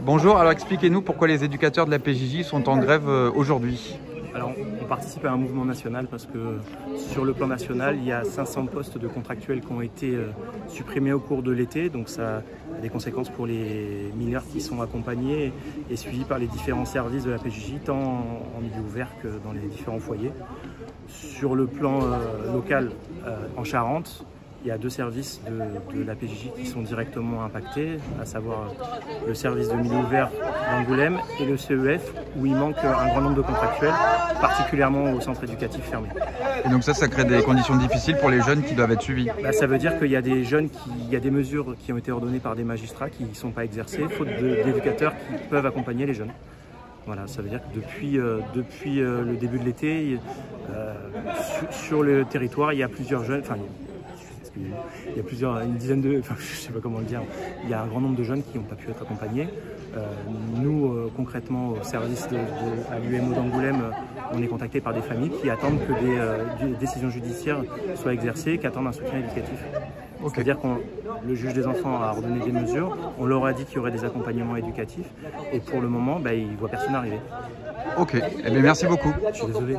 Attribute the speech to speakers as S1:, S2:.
S1: Bonjour, alors expliquez-nous pourquoi les éducateurs de la PJJ sont en grève aujourd'hui.
S2: Alors, on participe à un mouvement national parce que sur le plan national, il y a 500 postes de contractuels qui ont été supprimés au cours de l'été. Donc ça a des conséquences pour les mineurs qui sont accompagnés et suivis par les différents services de la PJJ, tant en milieu ouvert que dans les différents foyers. Sur le plan local, en Charente, il y a deux services de la PJJ qui sont directement impactés, à savoir le service de milieu ouvert d'Angoulême et le CEF, où il manque un grand nombre de contractuels, particulièrement au centre éducatif fermé.
S1: Et donc ça crée des conditions difficiles pour les jeunes qui doivent être suivis.
S2: Ça veut dire qu'il y a des jeunes, il y a des mesures qui ont été ordonnées par des magistrats qui ne sont pas exercées, faute d'éducateurs qui peuvent accompagner les jeunes. Voilà, ça veut dire que depuis le début de l'été, sur le territoire, il y a plusieurs jeunes, il y a une dizaine de, je sais pas comment le dire, il y a un grand nombre de jeunes qui n'ont pas pu être accompagnés. Nous, concrètement, au service à l'UMO d'Angoulême, on est contacté par des familles qui attendent que des décisions judiciaires soient exercées, qui attendent un soutien éducatif. Okay. C'est-à-dire que le juge des enfants a ordonné des mesures, on leur a dit qu'il y aurait des accompagnements éducatifs, et pour le moment, il ne voit personne arriver.
S1: Ok, eh bien, merci beaucoup.
S2: Je suis désolé.